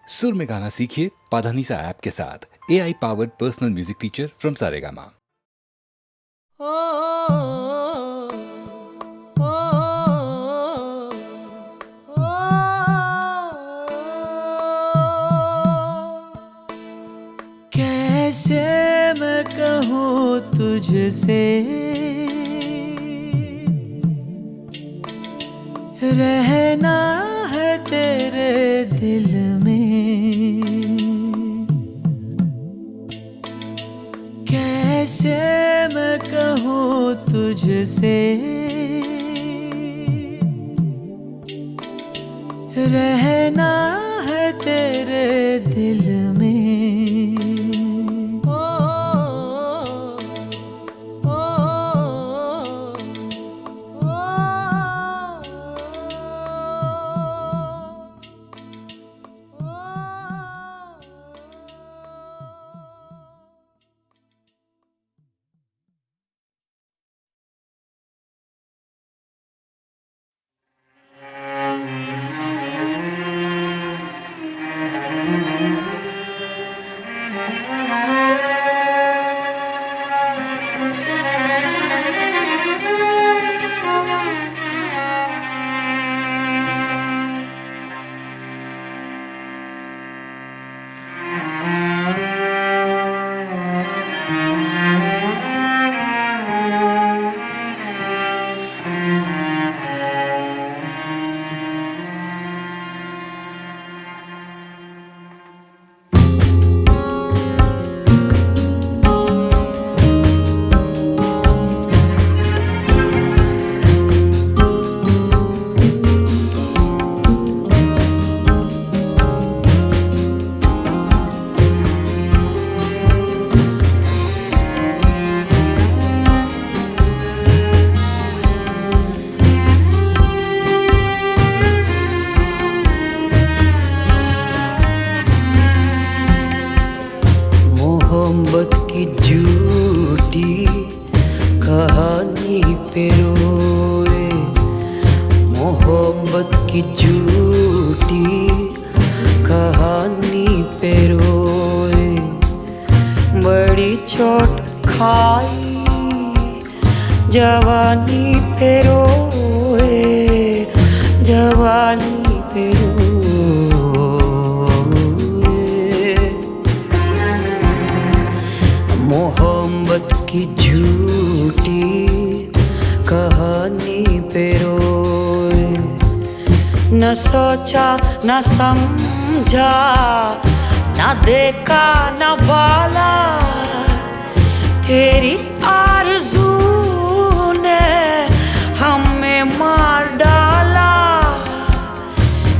सुर में गाना सीखिए पाधानीसा ऐप के साथ। AI powered personal music teacher from Saregama. कैसे मैं कहूँ तुझसे, रहना है तेरे दिल में। कैसे मैं कहूँ तुझसे, रहना है तेरे दिल में। मोहब्बत की झूठी कहानी पे रोए, मोहब्बत की झूठी कहानी पे रोए। बड़ी चोट खाई जवानी पे रोए, जवानी पे रोए। मोहब्बत की झूठी कहानी पे रोए। न सोचा न समझा, न देखा न बाला, तेरी आरज़ू ने हमें मार डाला।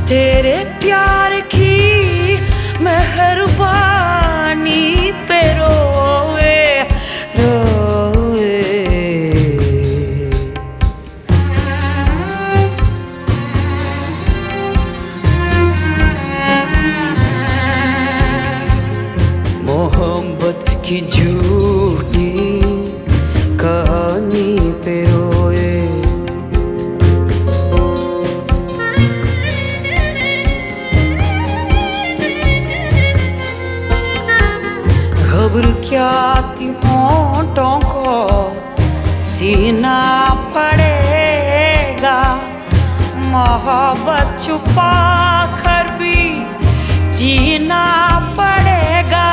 तेरे प्यार की मेहरबानी पे रोए, रोए। मोहब्बत की झूठी कहानी पे रोए। खबर क्या थी होंठों को सीना पड़ेगा, मोहब्बत छुपा कर भी जीना पड़ेगा।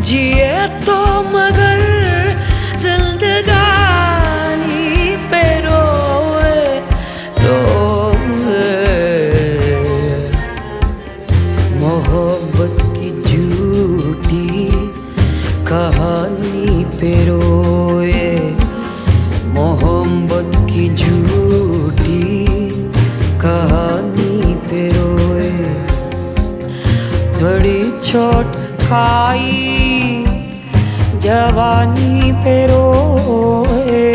जिए तो मगर जिंदगानी पे रोए, रोए। मोहब्बत की झूठी कहानी पे रोए, मोहब्बत की झूठी कहानी पे रोए। बड़ी चोट खाई जवानी पे रोए,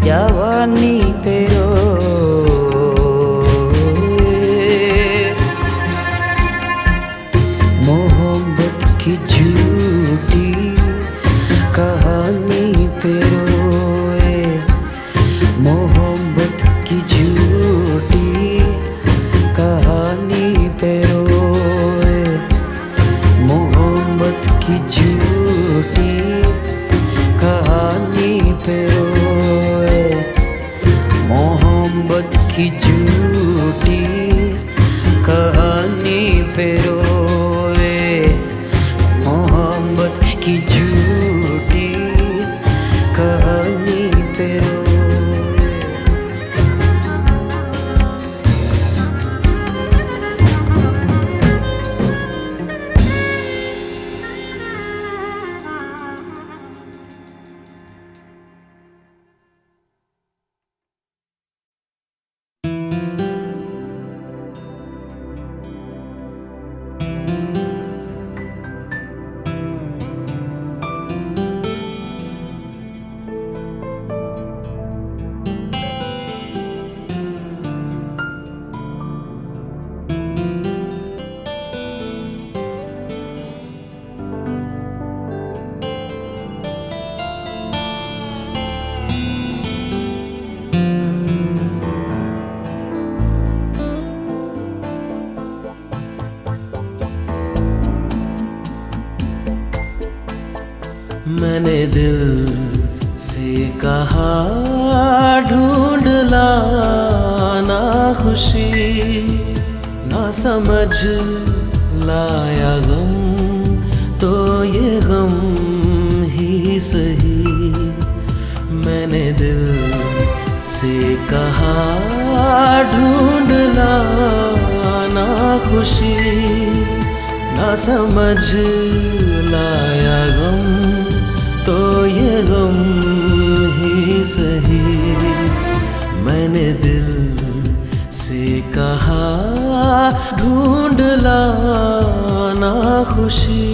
जवानी पे रोए। मोहब्बत की झूठी कहानी पे रोए, मोहब्बत की झूठी कहानी पे रोए। मैंने दिल से कहा ढूंढ लाना खुशी, ना समझ लाया गम तो ये गम ही सही। मैंने दिल से कहा ढूंढ लाना खुशी, ना समझ लाया गम तो ये गम ही सही। मैंने दिल से कहा ढूंढ लाना खुशी।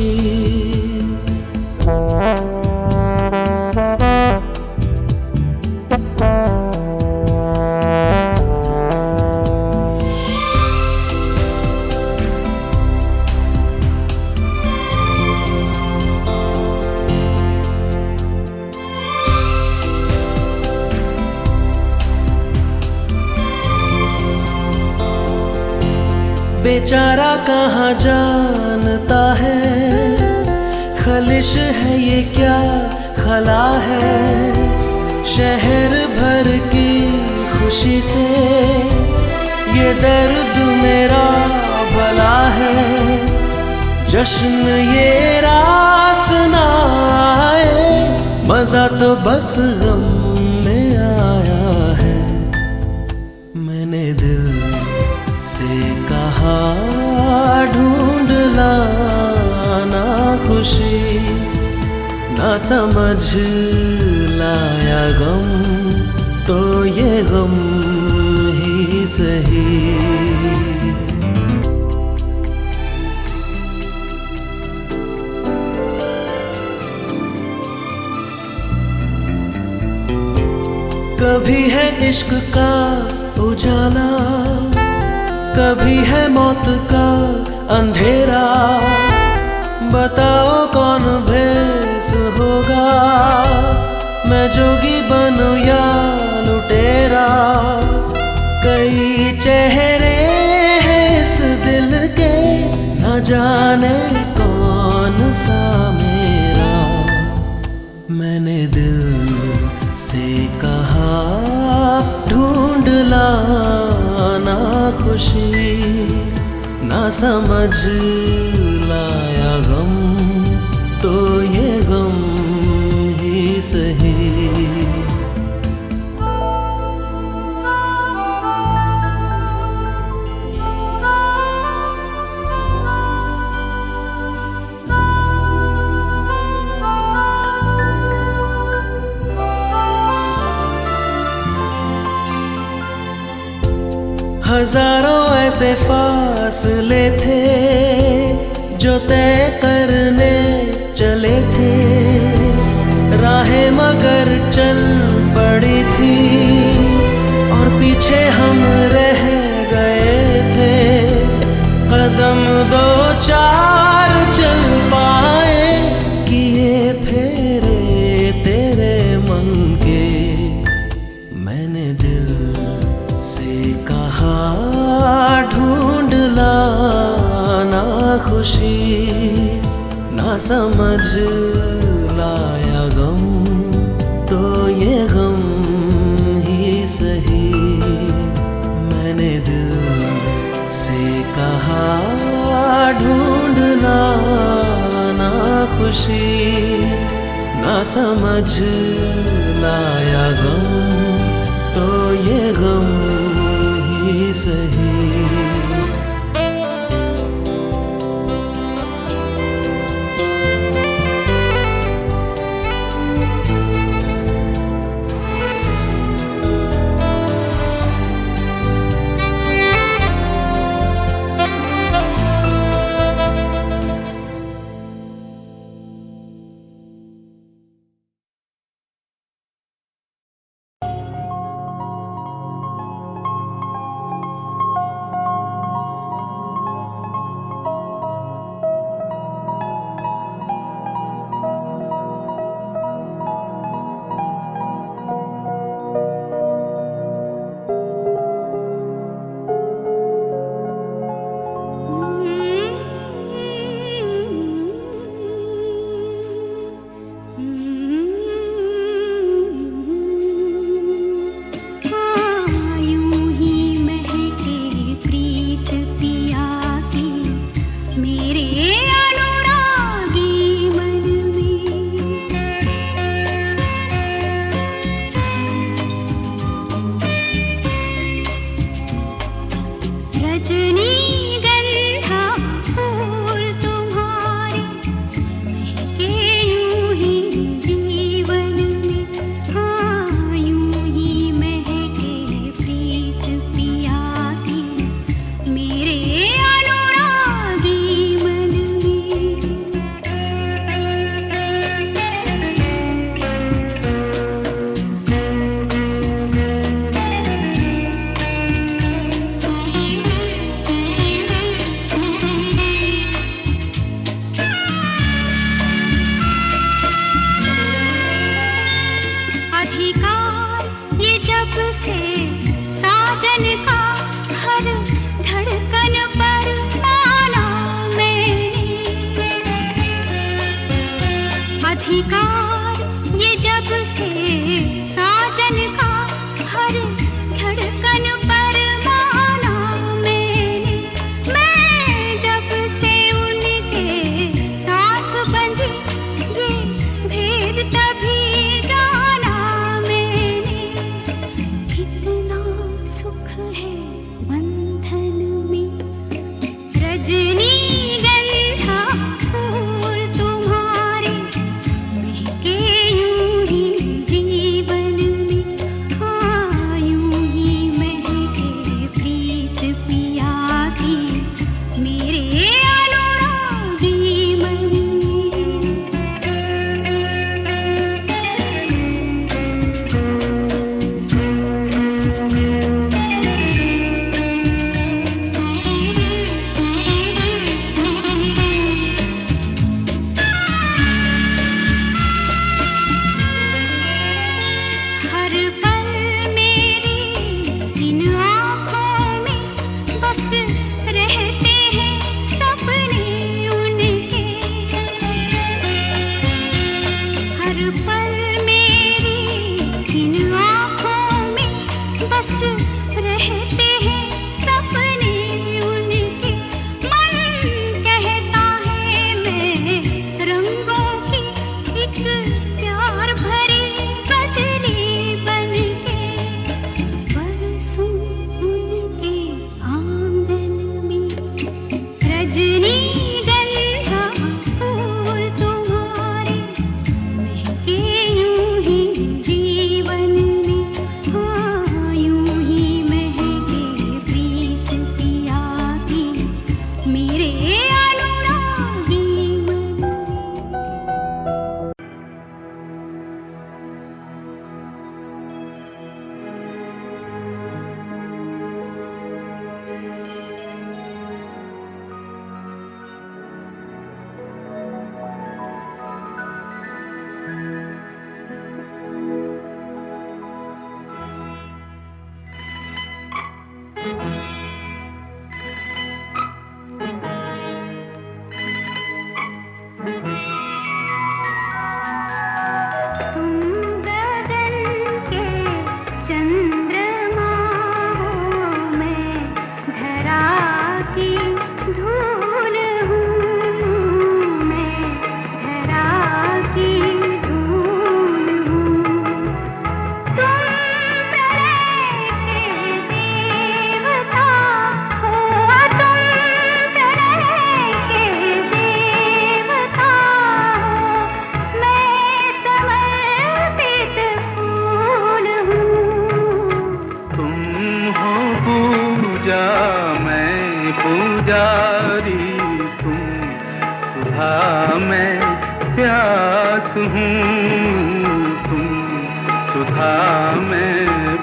बेचारा कहाँ जानता है, खलिश है ये क्या खला है। शहर भर की खुशी से ये दर्द मेरा भला है। जश्न ये रास ना आए, मजा तो बस गम में आया है। मैंने दिल से कहा ढूंढ लाना खुशी, ना समझ लाया गम तो ये गम ही सही। कभी है इश्क का उजाला, कभी है मौत का अंधेरा। बताओ कौन भेस होगा, मैं जोगी बनूं या लुटेरा। कई चेहरे हैं इस दिल के, न जाने कौन सा मेरा। मैंने दिल से कहा ढूंढ लाना खुशी, ना समझ लाया गम तो ये गम ही सही। हजारों ऐसे फासले थे जो तय करने चले थे। राहें मगर चल पड़ी थी और पीछे हम रह गए थे। कदम दो चार चल पाए, किए फेरे तेरे मन के। मैंने दिल से कहा ढूंढ लाना खुशी, ना समझ लाया गम तो ये गम ही सही। मैंने दिल से कहा ढूंढ लाना खुशी, ना समझ लाया गम तो ये गम ही सही। रजनीगंधा फूल तुम्हारे महके यूं ही जीवन में, हाँ यूं ही महके प्रीत पिया की मेरे अनुरागी मन। तुम गगन के चंद्रमा हो, मैं धरा की धूल हूँ, मैं धरा की धूल हूँ। तुम प्रलय के देवता हो, तुम प्रलय के देवता हो, मैं समर्पित फूल हूँ। तुम हो पूजा मैं पुजारी, तुम सुधा मैं प्यास हूँ, तुम सुधा मैं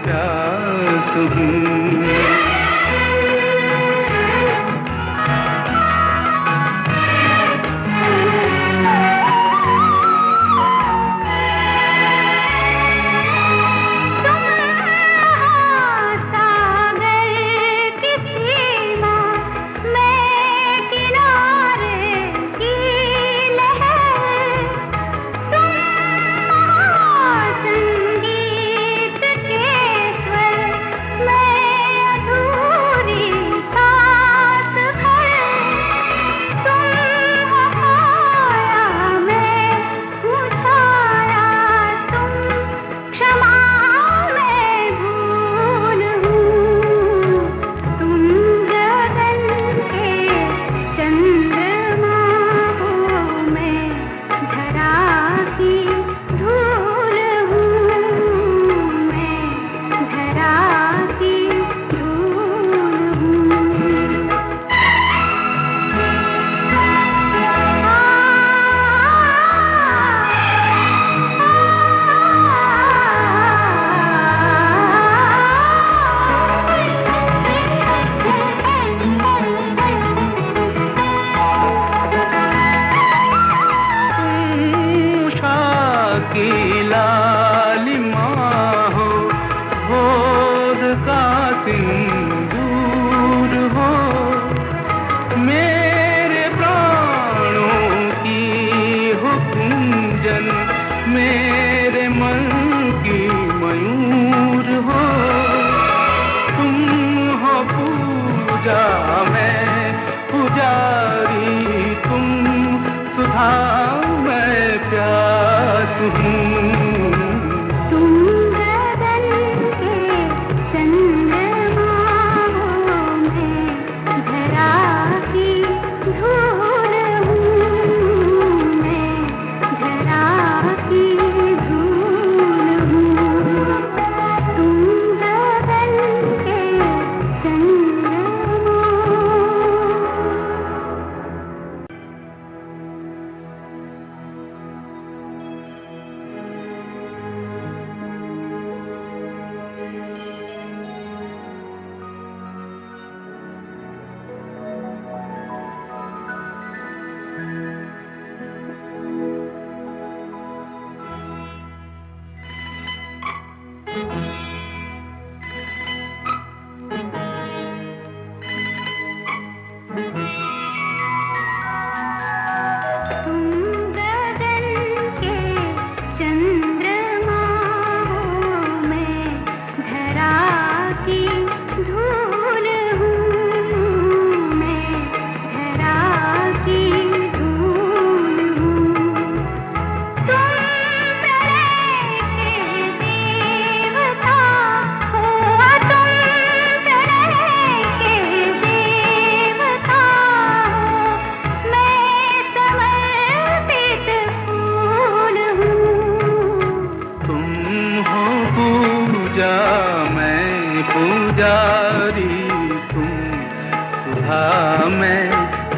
प्यास हूँ। सागर की सीमा, मैं किनारे की लहर, तुम संगीत के स्वर, मैं अधूरा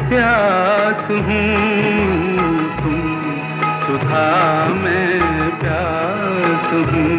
प्यास हूँ, तुम सुधा मैं प्यास हूँ।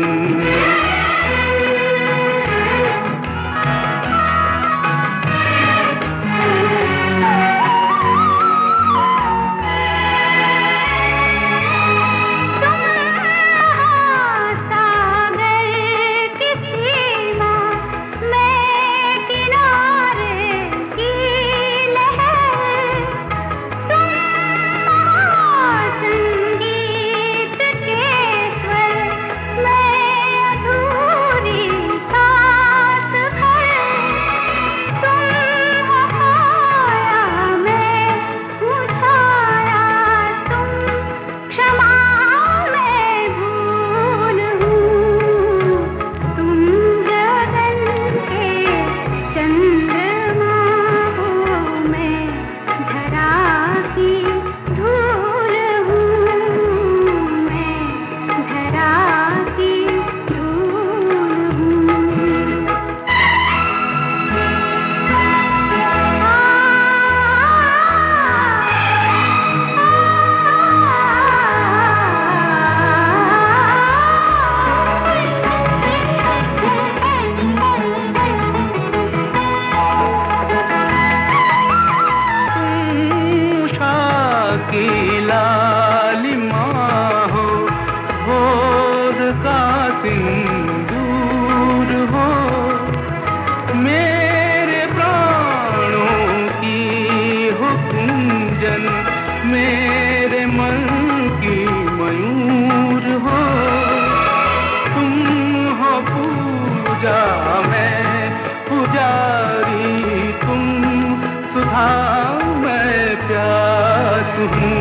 मेरे मन की मयूर हो, तुम हो पूजा मैं पुजारी, तुम सुधा मैं प्यास हूँ।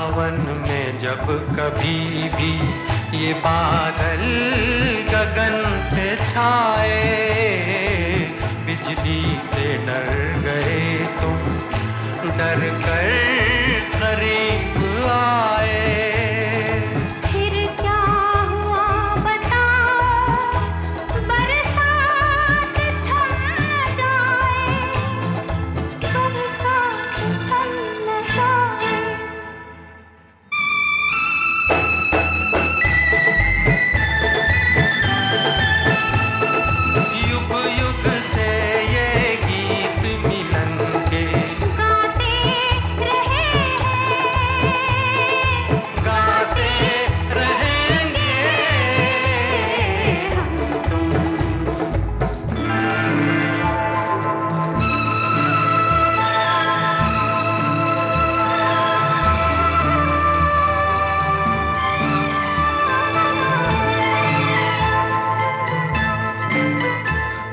सावन में जब कभी भी ये बादल गगन पे छाए, बिजली से डर गए तुम, डर कर करीब आए। फिर क्या हुआ बताओ, बरसात थम जाए, बरसात थम न जाए। युग युग से ये गीत मिलन के गाते रहे हैं, गाते रहेंगे हम तुम।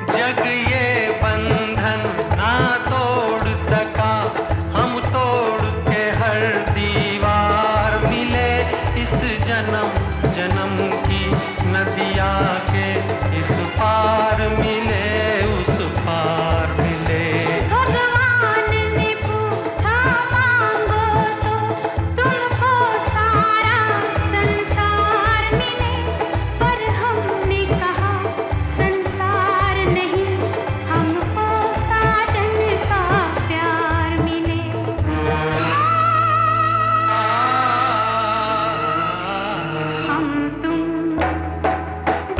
जग ये बंधन ना तोड़ सका, हम तोड़ के हर दीवार मिले। इस जन्म जन्म की नदिया के इस पार मिले, उस पार मिले। भगवान ने पूछा मांगो तो तुमको सारा संसार मिले, पर हमने कहा संसार नहीं, हमको साजन का प्यार मिले। हम तुम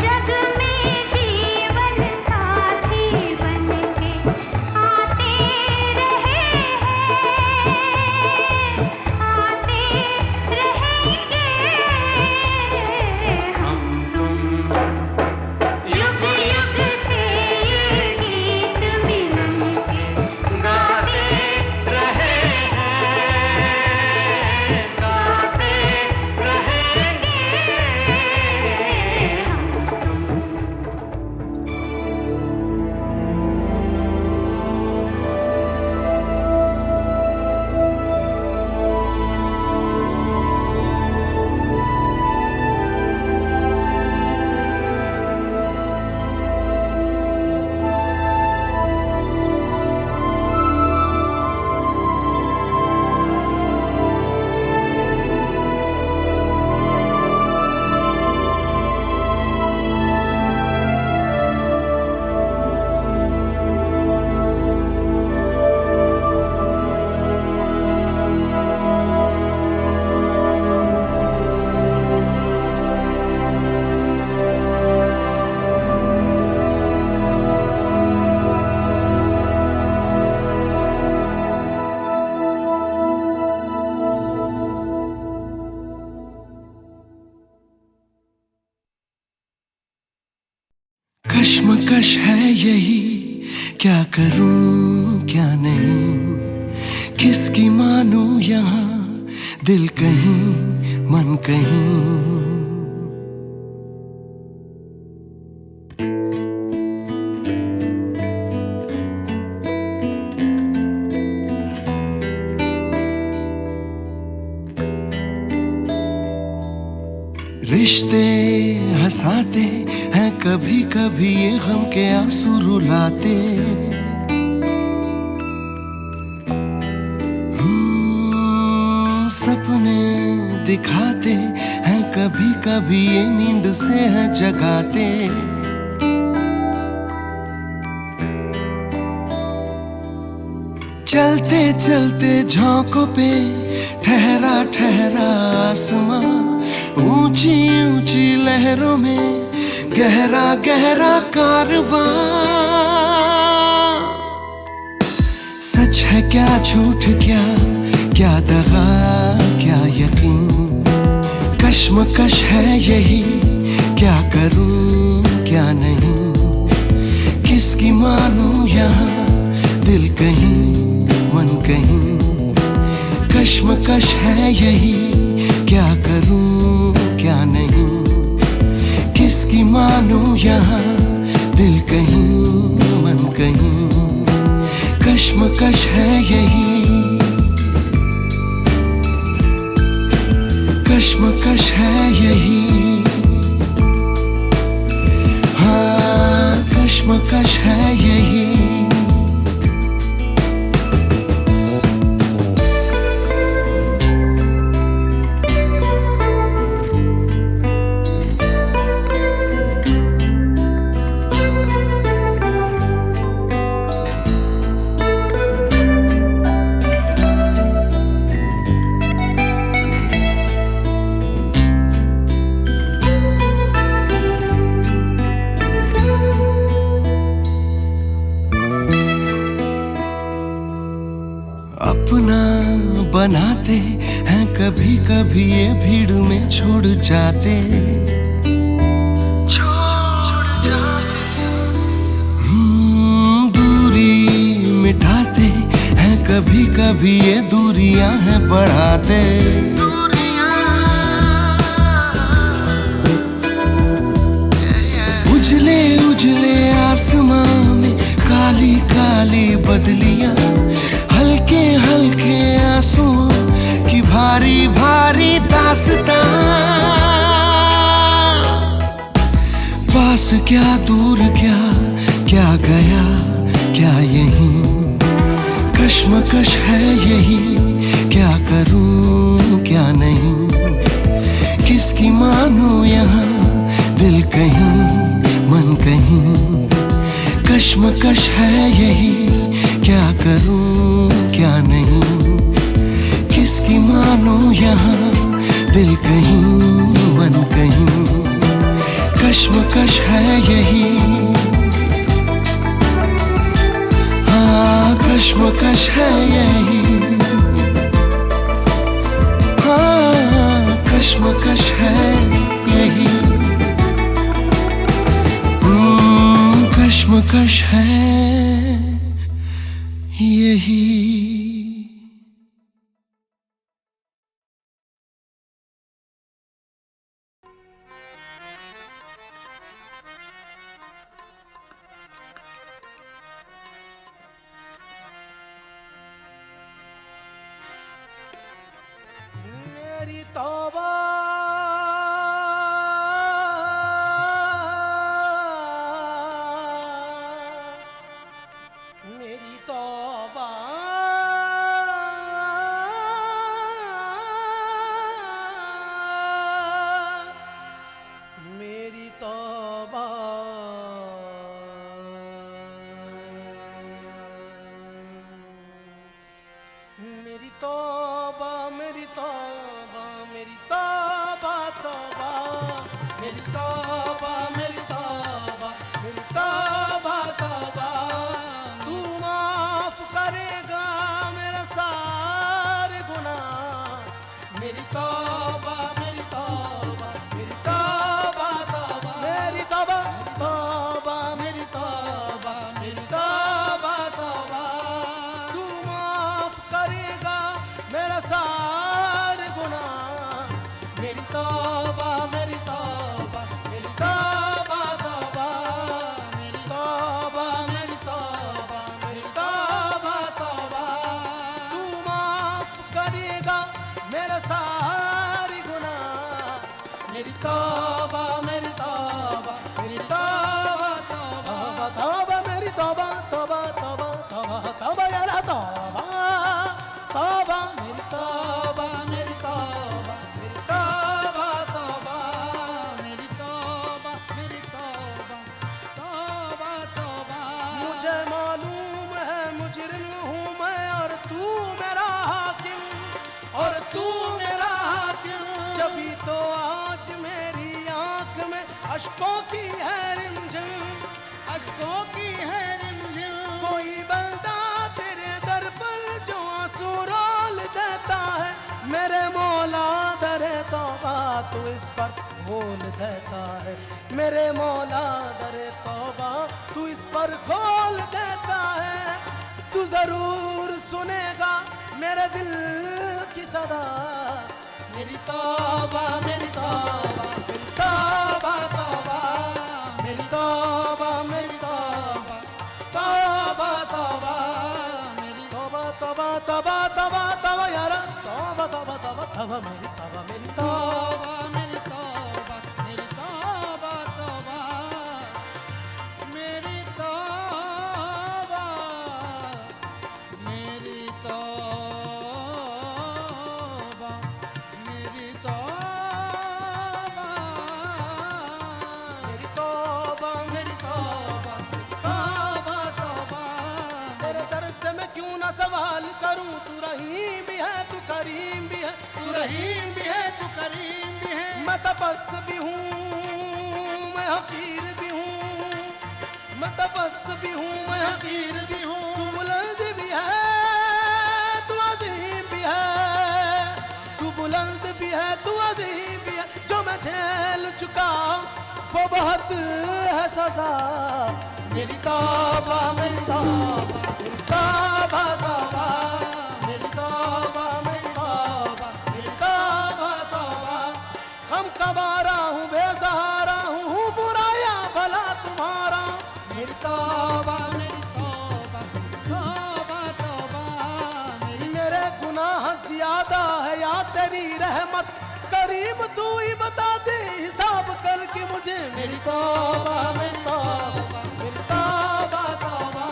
जग में जीवन साथी बनके आते रहे हैं, आते रहेंगे हम तुम। युग युग से ये गीत मिलन के गाते रहे हैं, गाते रहेंगे हम। कश्मकश है यही, क्या करूं क्या नहीं, किसकी मानूं यहाँ, दिल कहीं मन कहीं। रिश्ते हंसाते हैं कभी कभी, ये गम के आंसू रुलाते। सपने दिखाते हैं कभी कभी, ये नींद से है जगाते। चलते चलते झोंकों पे ठहरा ठहरा आसमां, ऊंची ऊंची लहरों में गहरा गहरा कारवां। सच है क्या झूठ क्या, क्या दगा क्या यकीन, कश्मकश है यही, क्या करूं क्या नहीं, किसकी मानूं यहाँ, दिल कहीं मन कहीं। कश्मकश है यही, क्या करूं क्या नहीं, किसकी मानूं यहाँ, दिल कहीं मन कहीं। कश्मकश है यही। कश्मकश है यही, हाँ कश्मकश है यही। अपना बनाते हैं कभी कभी ये भीड़ में छोड़ जाते, दूरी मिटाते हैं कभी कभी ये दूरियां हैं बढ़ाते। उजले उजले आसमां में काली काली बदलियां, हल्के हल्के आंसुओं की भारी भारी दास्तां। पास क्या दूर क्या, क्या गया क्या यहीं, कश्मकश है यही। क्या करूं क्या नहीं, किसकी मानो यहाँ, दिल कहीं मन कहीं, कश्मकश है यही। क्या करूं क्या नहीं, किसकी मानो यहाँ, दिल कहीं मन कहीं, कश्मकश है यही। हाँ कश्मकश है यही, हाँ कश्मकश है यही। कश्मकश है यही। मेरी तौबा मेरी तौबा, मेरी तौबा, मेरी तौबा, मेरी तौबा, मेरी तौबा तौबा, मेरी तौबा, मेरी तौबा, मेरी तौबा तौबा। तू माफ करेगा मेरा सारे गुनाह। मेरी तौबा, मेरी तौबा, मेरी तौबा तौबा, मेरी तौबा तौबा, मेरी तौबा, मेरी तौबा तौबा। तू माफ करेगा मेरा सारे गुनाह। मेरी तौबा, मेरी तौबा, मेरी तौबा तौबा, मेरी तौबा, मेरी तौबा, मेरी तौबा तौबा। तू माफ करेगा मेरा सारे गुनाह। मेरी तौबा, मेरी तौबा, मेरी तौबा तौबा, तौबा मेरी तौबा, तौबा तौबा तौबा, तौबा यारा तौबा, तौबा मेरी तौबा, मेरी तौबा, मेरी तौबा तौबा, मेरी तौबा, मेरी तौबा, तौबा तौबा। मुझे मालूम है मुजरिम हूँ मैं, और तू मेरा हाकिम, और तू मेरा हाकिम। जभी तो आज मेरी आंख में अश्कों की है रिमझिम, अश्कों की है रिमझिम। कोई बंदा तेरे दर पर जो आंसू रोल देता है, मेरे मौला दरे तौबा तू इस पर खोल देता है। मेरे मौला दरे तौबा तू इस पर खोल देता है। तू जरूर सुनेगा मेरे दिल की सदा। मेरी तौबा, मेरी तौबा, मेरी तौबा तौबा, मेरी तौबा, मेरी तौबा, तौबा तौबा, मेरी तौबा, तौबा तौबा तौबा तौबा यारा तौबा तौबा तौबा तौबा मेरी तौबा मेरी तौबा मेरी तौबा मेरी तौबा तौबा मेरी तौबा मेरी तौबा मेरी तौबा मेरी तौबा मेरी तौबा तौबा तौबा तेरे दर से मैं क्यों ना सवाल करूं तू रहीम भी है तू करीम भी है तू रहीम भी है तू करीम भी है मैं तपस भी हूँ मैं हकीर भी हूँ मैं तपस भी हूँ मैं हकीर भी हूँ तू बुलंद भी है तू अजीम भी है तू बुलंद भी है तू अजीम भी है जो मैं झेल चुका वो बहुत है सजा मेरी तौबा मेरी तौबा मेरी तौबा तौबा मेरी तौबा मेरी तौबा मेरी तौबा तौबा हम कबारा हूँ बेसहारा हूँ बुराया भला तुम्हारा मेरी तौबा तौबा तौबा मेरे गुनाह ज्यादा है या तेरी रहमत करीम तू ही बता दे हिसाब करके मुझे मेरी तौबा मेरी तौबा मेरी तौबा तौबा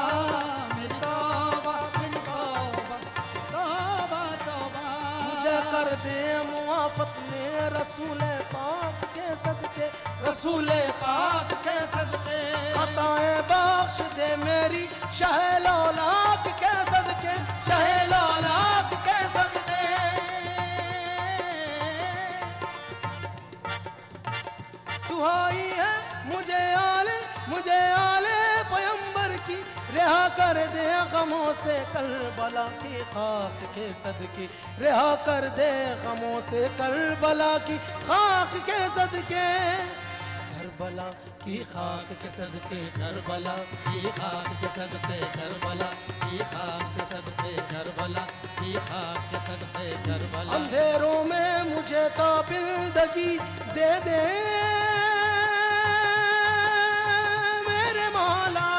मेरी तौबा मेरी तौबा तौबा तौबा मुझे कर दे मुआफत में रसूल पाक के सदके रसूल पाक के सदके खताएं बख्श दे मेरी शाह लौलाक के सदके शाह लौलाक के सदके दुहाई है मुझे आले पैगंबर की रिहा कर दे गमों से करबला की खाक के सदके रिहा कर दे गमों से करबला की खाक के सदके करबला की खाक के सदके करबला की खाक के सदके करबला की खाक के सदके करबला की खाक के सदके करबला अंधेरों में मुझे ताबिंदगी दे दे मेरे मौला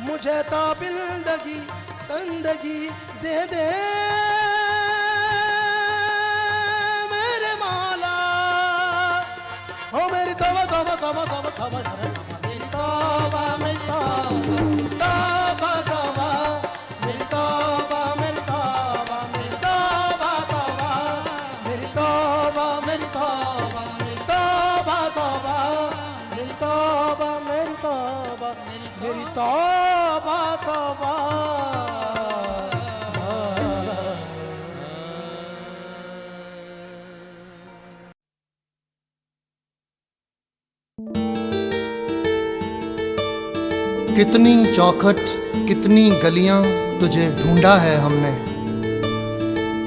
मुझे ताबिंदगी तंदगी दे दे मेरे मौला ओ मेरी तौबा तौबा तौबा तौबा तौबा मेरी तौबा मेरी तौबा तौबा मेरी तौबा मेरी तौबा मेरी तौबा तौबा मेरी तौबा मेरी तौबा मेरी तौबा तौबा मेरी तौबा मेरी तौबा मेरी तौबा तौबा कितनी चौखट कितनी गलियां तुझे ढूंढा है हमने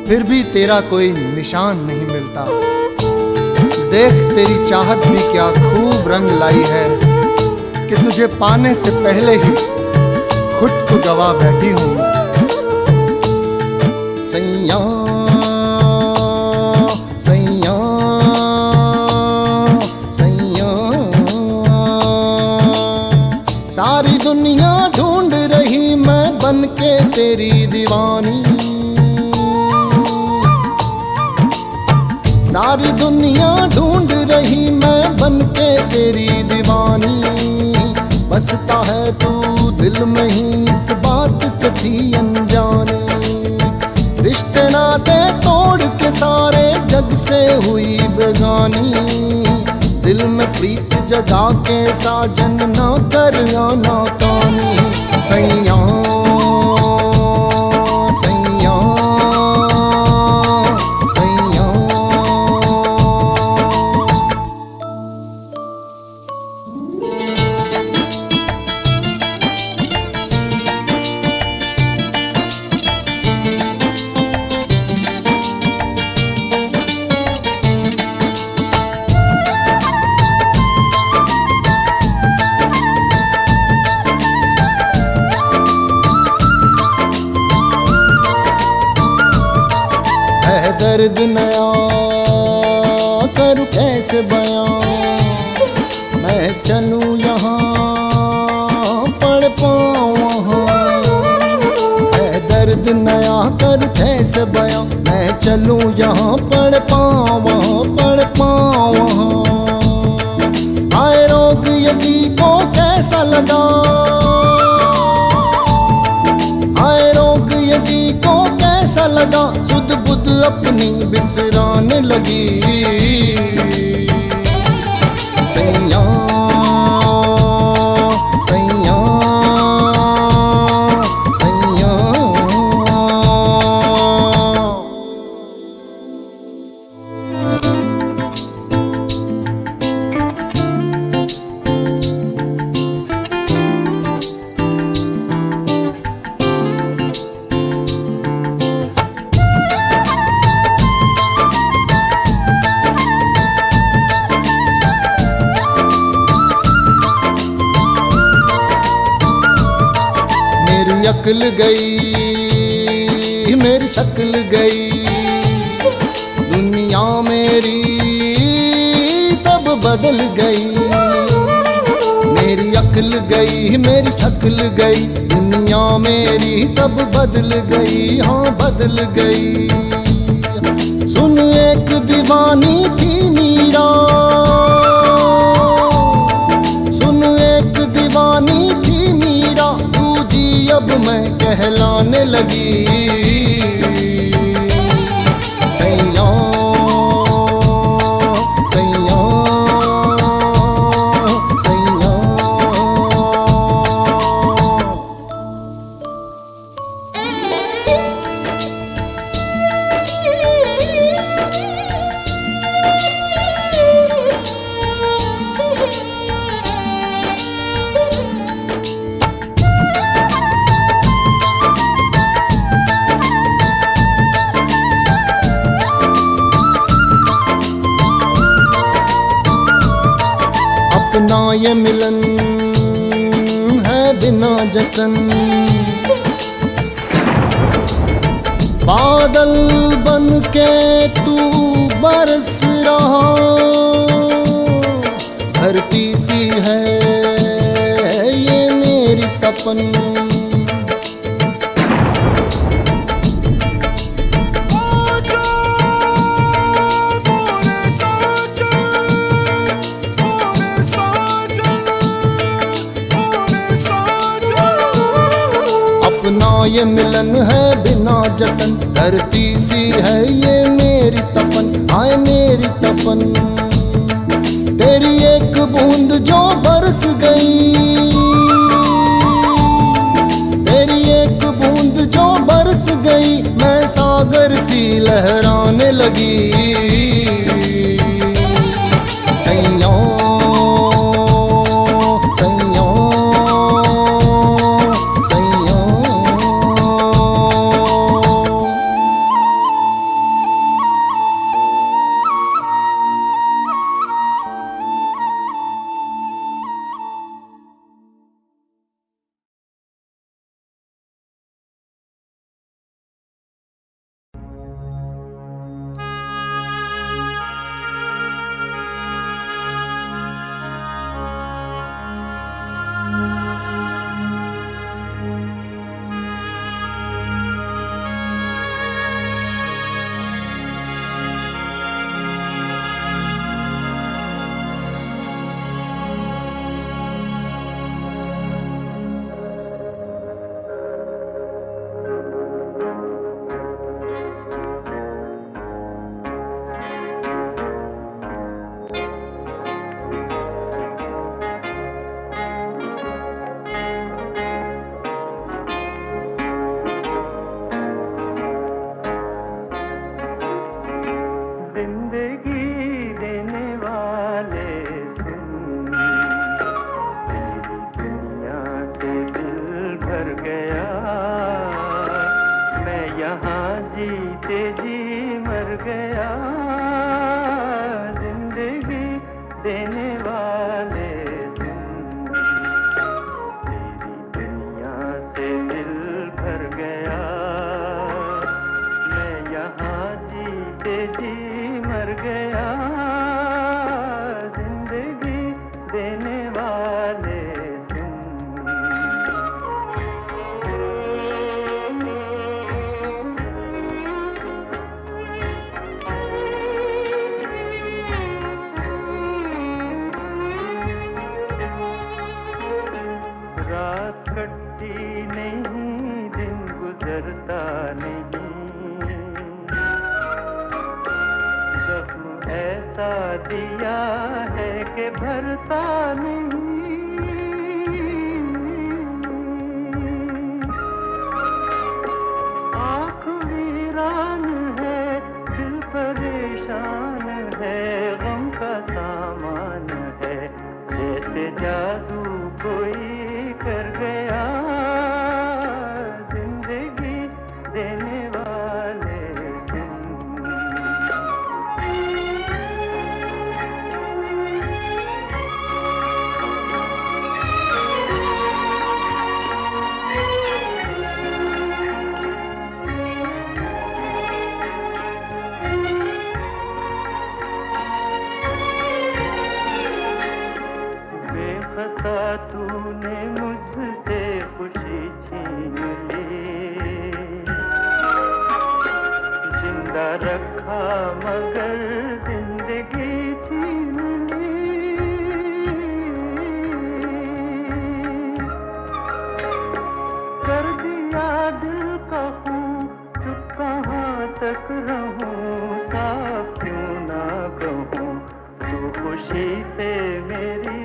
फिर भी तेरा कोई निशान नहीं मिलता देख तेरी चाहत भी क्या खूब रंग लाई है कि तुझे पाने से पहले ही खुद को गवा बैठी हूँ सैया सैया सैया सारी दुनिया ढूंढ रही मैं बन के तेरी दीवानी सारी दुनिया ढूंढ रही मैं बन के तेरी दीवानी बसता है तू दिल में ही इस बात से थी अनजानी रिश्ते नाते तोड़ के सारे जग से हुई बेगानी दिल में प्रीत जगा के साजन ना कर आना कानी सैया सैया सैया दर्द नया करूँ कैसे बयां मैं चलूँ यहाँ पढ़ पाऊँ वहाँ है दर्द नया करूँ कैसे बयां मैं चलूं यहाँ पढ़ पाऊं वहाँ पढ़ पाऊं वहाँ। आए रोग यदि को कैसा लगा, आए रोग यदि को कैसा लगा, सुध बुध अपनी बिसराने लगी। सैया सैया सैया मेरी अक्ल गई मेरी शक्ल गई, दुनिया मेरी सब बदल गई। मेरी अक्ल गई मेरी शक्ल गई, दुनिया मेरी सब बदल गई, हाँ बदल गई। सुन एक दीवानी थी मीरा, सुन एक दीवानी थी मीरा, दूजी अब मैं कहलाने लगी। सैया सैया सैया अपना ये मिलन है बिना जतन, बादल बन के तू बरस रहा, धरती सी है ये मेरी तपन। अपना ये मिलन है बिना जतन, धरती सी है ये मेरी तपन, आए मेरी तपन। तेरी एक बूंद जो बरस गई, तेरी एक बूंद जो बरस गई, मैं सागर सी लहराने लगी। सैया सैया सैया कटती नहीं, दिन गुजरता नहीं। जख्म ऐसा दिया है कि भरता नहीं। आँख वीरान है, दिल परेशान है, गम का सामान है, जैसे जादू कोई कर गया, जिंदगी देने वाले सिंह। बेखता तूने मुझसे खुशी छीन ली, जिंदा रखा मगर जिंदगी छीन ली। कर दिया दिल का खून, चुप कहाँ तक रहूं, साफ क्यों ना कहूं, तू खुशी से मेरी